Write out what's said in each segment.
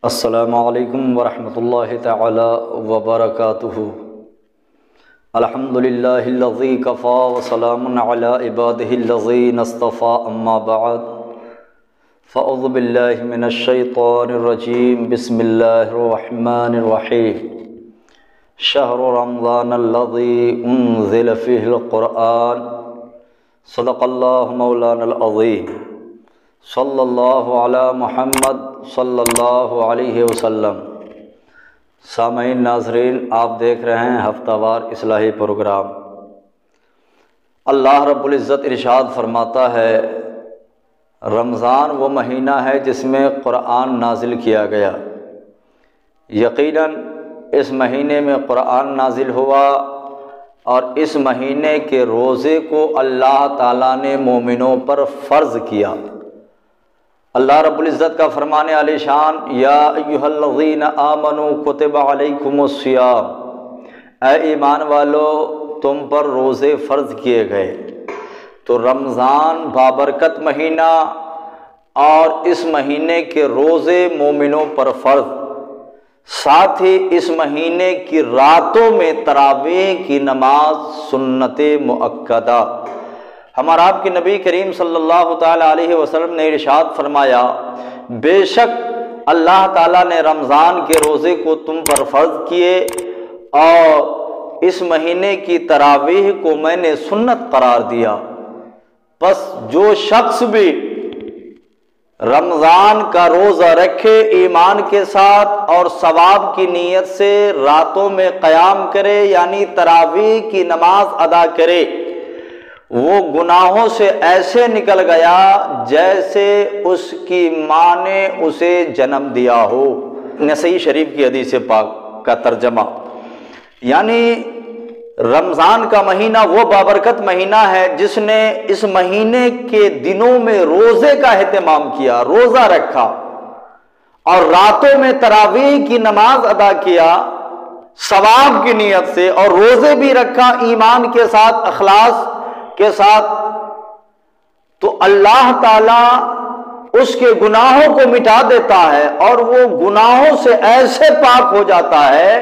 السلام علیکم ورحمۃ اللہ تعالی وبرکاتہ۔ الحمد للہ الذی کفی وسلام علی عبادہ الذین اصطفی، اما بعد فاعوذ باللہ من الشیطان الرجیم، بسم اللہ الرحمن الرحیم۔ شہر رمضان الذی انزل فیہ القرآن، صدق اللہ مولانا العظیم، صلی اللہ علی محمد صلی اللہ علیہ وسلم۔ سامعین ناظرین، آپ دیکھ رہے ہیں ہفتہ وار اصلاحی پروگرام۔ اللہ رب العزت ارشاد فرماتا ہے، رمضان وہ مہینہ ہے جس میں قرآن نازل کیا گیا۔ یقیناً اس مہینے میں قرآن نازل ہوا اور اس مہینے کے روزے کو اللہ تعالیٰ نے مومنوں پر فرض کیا۔ اللہ رب العزت کا فرمان عالی شان، یا ایھا الذین آمنوا کتب علیکم الصیام، اے ایمان والو تم پر روزے فرض کیے گئے۔ تو رمضان بابرکت مہینہ اور اس مہینے کے روزے مومنوں پر فرض، ساتھ ہی اس مہینے کی راتوں میں تراویح کی نماز سنت مؤکدہ۔ ہمارا آپ کے نبی کریم صلی اللہ تعالیٰ علیہ وسلم نے ارشاد فرمایا، بے شک اللہ تعالیٰ نے رمضان کے روزے کو تم پر فرض کیے اور اس مہینے کی تراویح کو میں نے سنت قرار دیا۔ بس جو شخص بھی رمضان کا روزہ رکھے ایمان کے ساتھ اور ثواب کی نیت سے راتوں میں قیام کرے، یعنی تراویح کی نماز ادا کرے، وہ گناہوں سے ایسے نکل گیا جیسے اس کی ماں نے اسے جنم دیا ہو۔ نسائی شریف کی حدیث پاک کا ترجمہ، یعنی رمضان کا مہینہ وہ بابرکت مہینہ ہے جس نے اس مہینے کے دنوں میں روزے کا اہتمام کیا، روزہ رکھا اور راتوں میں تراویح کی نماز ادا کیا ثواب کی نیت سے، اور روزے بھی رکھا ایمان کے ساتھ، اخلاص کے ساتھ، تو اللہ تعالیٰ اس کے گناہوں کو مٹا دیتا ہے اور وہ گناہوں سے ایسے پاک ہو جاتا ہے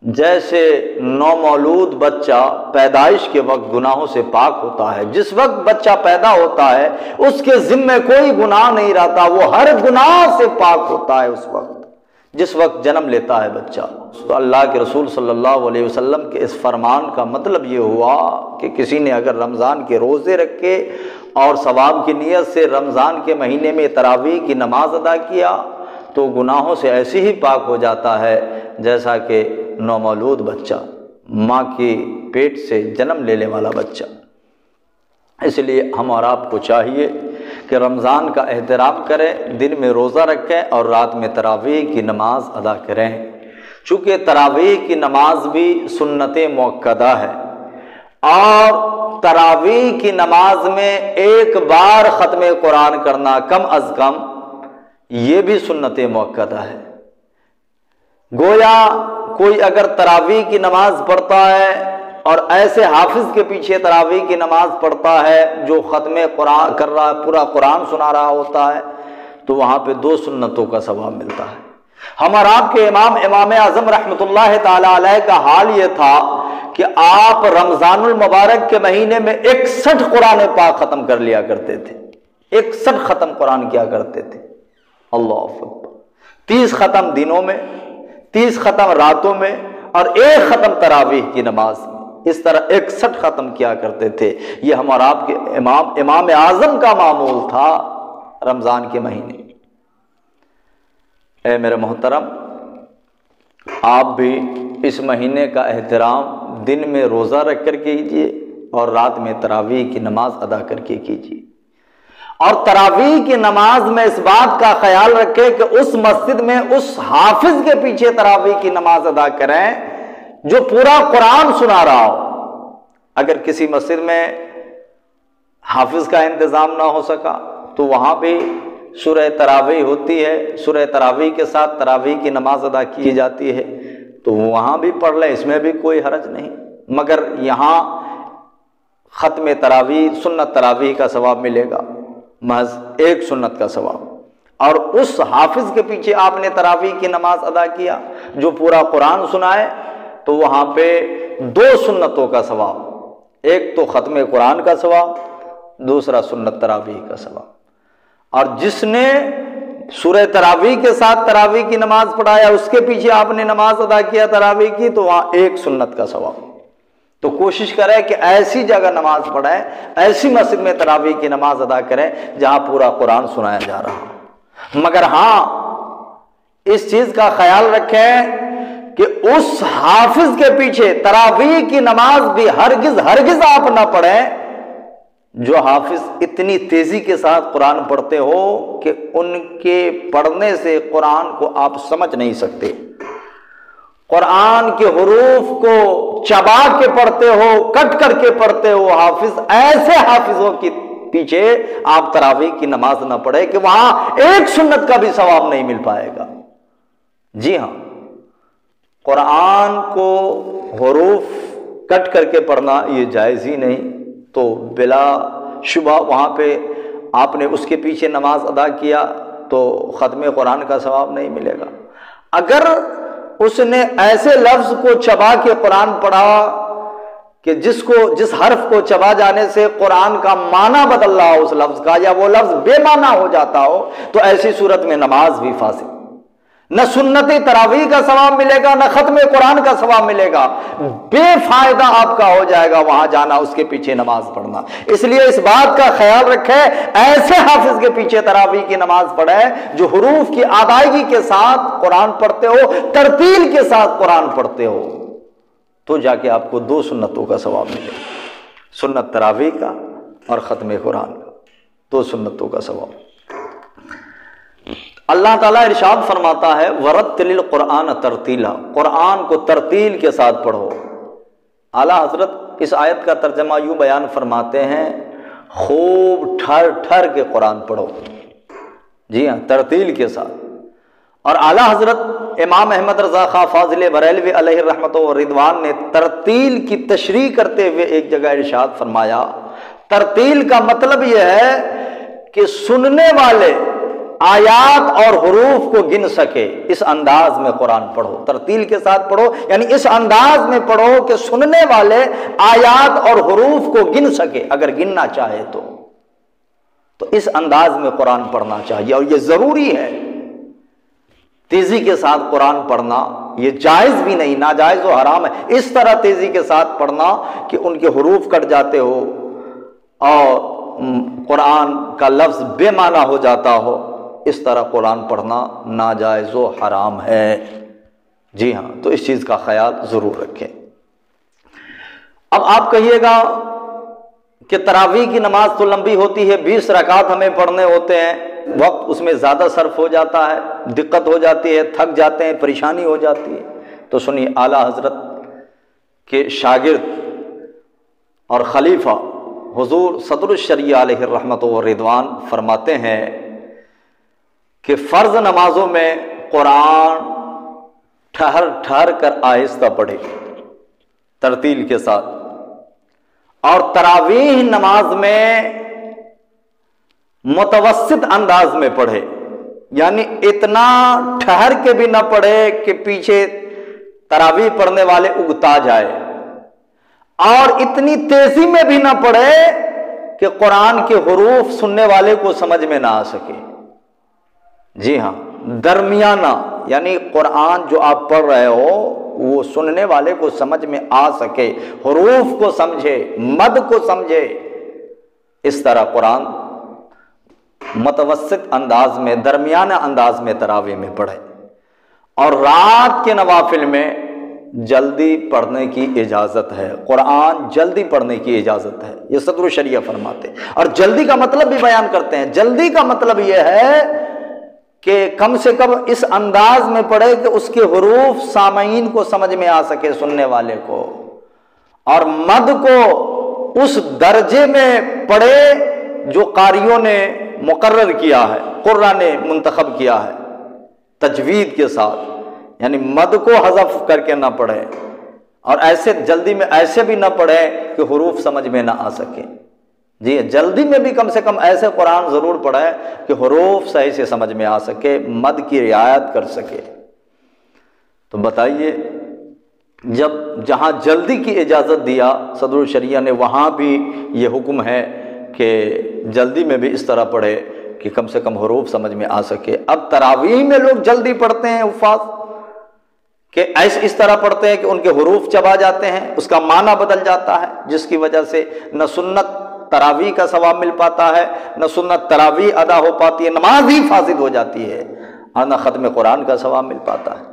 جیسے نومولود بچہ پیدائش کے وقت گناہوں سے پاک ہوتا ہے۔ جس وقت بچہ پیدا ہوتا ہے اس کے ذمے کوئی گناہ نہیں رہتا، وہ ہر گناہ سے پاک ہوتا ہے اس وقت جس وقت جنم لیتا ہے بچہ۔ تو اللہ کے رسول صلی اللہ علیہ وسلم کے اس فرمان کا مطلب یہ ہوا کہ کسی نے اگر رمضان کے روزے رکھے اور ثواب کی نیت سے رمضان کے مہینے میں تراویح کی نماز ادا کیا تو گناہوں سے ایسے ہی پاک ہو جاتا ہے جیسا کہ نومولود بچہ، ماں کے پیٹ سے جنم لینے والا بچہ۔ اس لیے ہم اور آپ کو چاہیے کہ رمضان کا احترام کریں، دن میں روزہ رکھیں اور رات میں تراویح کی نماز ادا کریں، چونکہ تراویح کی نماز بھی سنت مؤکدہ ہے، اور تراویح کی نماز میں ایک بار ختم قرآن کرنا کم از کم یہ بھی سنت مؤکدہ ہے۔ گویا کوئی اگر تراویح کی نماز پڑھتا ہے اور ایسے حافظ کے پیچھے تراویح کی نماز پڑھتا ہے جو ختم قرآن کر رہا ہے، پورا قرآن سنا رہا ہوتا ہے، تو وہاں پہ 2 سنتوں کا ثواب ملتا ہے۔ ہمارا آپ کے امام اعظم رحمۃ اللہ تعالیٰ علیہ کا حال یہ تھا کہ آپ رمضان المبارک کے مہینے میں 61 قرآن پاک ختم کر لیا کرتے تھے، 61 ختم قرآن کیا کرتے تھے۔ اللہ اکبر، 30 ختم دنوں میں، 30 ختم راتوں میں، اور 1 ختم تراویح کی نماز میں، اس طرح 61 ختم کیا کرتے تھے۔ یہ ہمارا آپ کے امام اعظم کا معمول تھا رمضان کے مہینے۔ اے میرے محترم، آپ بھی اس مہینے کا احترام دن میں روزہ رکھ کر کیجیے اور رات میں تراویح کی نماز ادا کر کے کیجیے، اور تراویح کی نماز میں اس بات کا خیال رکھیں کہ اس مسجد میں اس حافظ کے پیچھے تراویح کی نماز ادا کریں جو پورا قرآن سنا رہا ہو۔ اگر کسی مسجد میں حافظ کا انتظام نہ ہو سکا تو وہاں بھی سورہ تراویح ہوتی ہے، سورہ تراویح کے ساتھ تراویح کی نماز ادا کی جاتی ہے، تو وہاں بھی پڑھ لیں، اس میں بھی کوئی حرج نہیں، مگر یہاں ختم تراویح، سنت تراویح کا ثواب ملے گا، محض 1 سنت کا ثواب۔ اور اس حافظ کے پیچھے آپ نے تراویح کی نماز ادا کیا جو پورا قرآن سنائے، تو وہاں پہ 2 سنتوں کا ثواب، ایک تو ختم قرآن کا ثواب، دوسرا سنت تراویح کا ثواب۔ اور جس نے سورہ تراویح کے ساتھ تراویح کی نماز پڑھایا، اس کے پیچھے آپ نے نماز ادا کیا تراویح کی، تو وہاں 1 سنت کا ثواب۔ تو کوشش کریں کہ ایسی جگہ نماز پڑھیں، ایسی مسجد میں تراویح کی نماز ادا کریں جہاں پورا قرآن سنایا جا رہا ہو۔ مگر ہاں اس چیز کا خیال رکھیں کہ اس حافظ کے پیچھے تراویح کی نماز بھی ہرگز آپ نہ پڑھیں جو حافظ اتنی تیزی کے ساتھ قرآن پڑھتے ہو کہ ان کے پڑھنے سے قرآن کو آپ سمجھ نہیں سکتے، قرآن کے حروف کو چبا کے پڑھتے ہو، کٹ کر کے پڑھتے ہو حافظ، ایسے حافظوں کے پیچھے آپ تراویح کی نماز نہ پڑھے کہ وہاں 1 سنت کا بھی ثواب نہیں مل پائے گا۔ جی ہاں، قرآن کو حروف کٹ کر کے پڑھنا یہ جائز ہی نہیں، تو بلا شبہ وہاں پہ آپ نے اس کے پیچھے نماز ادا کیا تو ختم قرآن کا ثواب نہیں ملے گا۔ اگر اس نے ایسے لفظ کو چبا کے قرآن پڑھا کہ جس حرف کو چبا جانے سے قرآن کا معنی بدل رہا ہو اس لفظ کا، یا وہ لفظ بے معنی ہو جاتا ہو، تو ایسی صورت میں نماز بھی فاسد، نہ سنت تراویح کا ثواب ملے گا، نہ ختم قرآن کا ثواب ملے گا، بے فائدہ آپ کا ہو جائے گا وہاں جانا، اس کے پیچھے نماز پڑھنا۔ اس لیے اس بات کا خیال رکھیں، ایسے حافظ کے پیچھے تراویح کی نماز پڑھیں جو حروف کی ادائیگی کے ساتھ قرآن پڑھتے ہو، ترتیل کے ساتھ قرآن پڑھتے ہو، تو جا کے آپ کو 2 سنتوں کا ثواب ملے گا، سنت تراویح کا اور ختم قرآن کا، 2 سنتوں کا ثواب۔ اللہ تعالیٰ ارشاد فرماتا ہے وَرَتِّلِ الْقُرْآنَ تَرْتِیلًا، قرآن کو ترتیل کے ساتھ پڑھو۔ اعلیٰ حضرت اس آیت کا ترجمہ یوں بیان فرماتے ہیں، خوب ٹھہر ٹھہر کے قرآن پڑھو۔ جی ہاں، ترتیل کے ساتھ۔ اور اعلیٰ حضرت امام احمد رضا خان فاضل بریلوی علیہ رحمت و رضوان نے ترتیل کی تشریح کرتے ہوئے ایک جگہ ارشاد فرمایا، ترتیل کا مطلب یہ ہے کہ سننے والے آیات اور حروف کو گن سکے، اس انداز میں قرآن پڑھو، ترتیل کے ساتھ پڑھو، یعنی اس انداز میں پڑھو کہ سننے والے آیات اور حروف کو گن سکے، اگر گننا چاہے تو اس انداز میں قرآن پڑھنا چاہیے، اور یہ ضروری ہے۔ تیزی کے ساتھ قرآن پڑھنا یہ جائز بھی نہیں، ناجائز و حرام ہے، اس طرح تیزی کے ساتھ پڑھنا کہ ان کے حروف کٹ جاتے ہو اور قرآن کا لفظ بے معنی ہو جاتا ہو، اس طرح قرآن پڑھنا ناجائز و حرام ہے۔ جی ہاں، تو اس چیز کا خیال ضرور رکھیں۔ اب آپ کہیے گا کہ تراویح کی نماز تو لمبی ہوتی ہے، 20 رکعات ہمیں پڑھنے ہوتے ہیں، وقت اس میں زیادہ صرف ہو جاتا ہے، دقت ہو جاتی ہے، تھک جاتے ہیں، پریشانی ہو جاتی ہے۔ تو سنیے، اعلیٰ حضرت کے شاگرد اور خلیفہ حضور صدر الشریعہ علیہ الرحمت و رضوان فرماتے ہیں کہ فرض نمازوں میں قرآن ٹھہر ٹھہر کر آہستہ پڑھے، ترتیل کے ساتھ، اور تراویح نماز میں متوسط انداز میں پڑھے، یعنی اتنا ٹھہر کے بھی نہ پڑھے کہ پیچھے تراویح پڑھنے والے اگتا جائے، اور اتنی تیزی میں بھی نہ پڑھے کہ قرآن کے حروف سننے والے کو سمجھ میں نہ آ سکے۔ جی ہاں، درمیانہ، یعنی قرآن جو آپ پڑھ رہے ہو وہ سننے والے کو سمجھ میں آ سکے، حروف کو سمجھے، مد کو سمجھے، اس طرح قرآن متوسط انداز میں، درمیانہ انداز میں تراویح میں پڑھے۔ اور رات کے نوافل میں جلدی پڑھنے کی اجازت ہے، قرآن جلدی پڑھنے کی اجازت ہے، یہ صدر الشریعہ فرماتے ہیں۔ اور جلدی کا مطلب بھی بیان کرتے ہیں، جلدی کا مطلب یہ ہے کہ کم سے کم اس انداز میں پڑھے کہ اس کے حروف سامعین کو سمجھ میں آ سکے، سننے والے کو، اور مد کو اس درجے میں پڑھے جو قاریوں نے مقرر کیا ہے، قرآن نے منتخب کیا ہے، تجوید کے ساتھ، یعنی مد کو حذف کر کے نہ پڑھے، اور ایسے جلدی میں ایسے بھی نہ پڑھے کہ حروف سمجھ میں نہ آ سکے۔ جی جلدی میں بھی کم سے کم ایسے قرآن ضرور پڑھیں کہ حروف صحیح سے سمجھ میں آ سکے، مد کی رعایت کر سکے۔ تو بتائیے، جب جہاں جلدی کی اجازت دیا صدر الشریعہ نے، وہاں بھی یہ حکم ہے کہ جلدی میں بھی اس طرح پڑھے کہ کم سے کم حروف سمجھ میں آ سکے۔ اب تراویح میں لوگ جلدی پڑھتے ہیں حفاظ، کہ ایسے اس طرح پڑھتے ہیں کہ ان کے حروف چبا جاتے ہیں، اس کا معنی بدل جاتا ہے، جس کی وجہ سے نہ سنت تراویح کا ثواب مل پاتا ہے، نہ سنت تراویح ادا ہو پاتی ہے، نماز ہی فاسد ہو جاتی ہے، اور نہ ختم قرآن کا ثواب مل پاتا ہے۔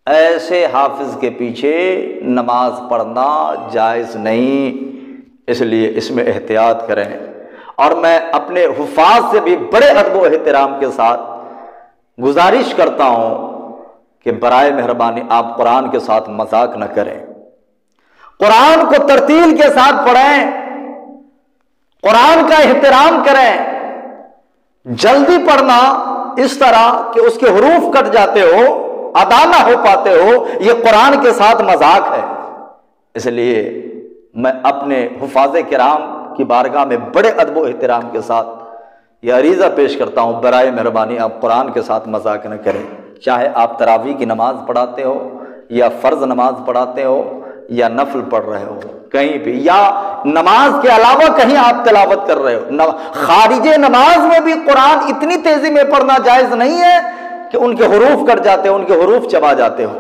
ایسے حافظ کے پیچھے نماز پڑھنا جائز نہیں، اس لیے اس میں احتیاط کریں۔ اور میں اپنے حفاظ سے بھی بڑے ادب و احترام کے ساتھ گزارش کرتا ہوں کہ برائے مہربانی آپ قرآن کے ساتھ مذاق نہ کریں، قرآن کو ترتیل کے ساتھ پڑھیں، قرآن کا احترام کریں۔ جلدی پڑھنا اس طرح کہ اس کے حروف کٹ جاتے ہو، ادا نہ ہو پاتے ہو، یہ قرآن کے ساتھ مذاق ہے۔ اس لیے میں اپنے حفاظ کرام کی بارگاہ میں بڑے ادب و احترام کے ساتھ یہ عریضہ پیش کرتا ہوں، برائے مہربانی آپ قرآن کے ساتھ مذاق نہ کریں، چاہے آپ تراویح کی نماز پڑھاتے ہو یا فرض نماز پڑھاتے ہو یا نفل پڑھ رہے ہو، کہیں بھی، یا نماز کے علاوہ کہیں آپ تلاوت کر رہے ہو، خارج نماز میں بھی قرآن اتنی تیزی میں پڑھنا جائز نہیں ہے کہ ان کے حروف کٹ جاتے ہو، ان کے حروف چبا جاتے ہو،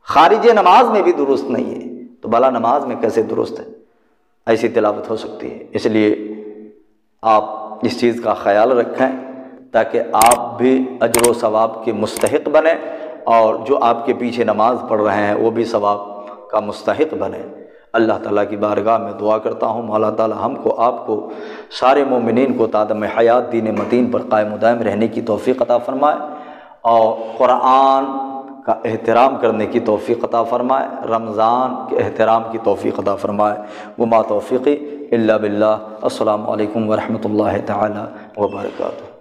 خارج نماز میں بھی درست نہیں ہے، تو بھلا نماز میں کیسے درست ہے؟ ایسی تلاوت ہو سکتی ہے۔ اس لیے آپ اس چیز کا خیال رکھیں تاکہ آپ بھی اجر و ثواب کے مستحق بنیں، اور جو آپ کے پیچھے نماز پڑھ رہے ہیں وہ بھی ثواب کا مستحق بنے۔ اللہ تعالیٰ کی بارگاہ میں دعا کرتا ہوں، مولا تعالیٰ ہم کو، آپ کو، سارے مومنین کو تادم حیات دین متین پر قائم و دائم رہنے کی توفیق عطا فرمائے، اور قرآن کا احترام کرنے کی توفیق عطا فرمائے، رمضان کے احترام کی توفیق عطا فرمائے۔ وما توفیقی الا باللہ۔ السلام علیکم ورحمۃ اللہ تعالی وبرکاتہ۔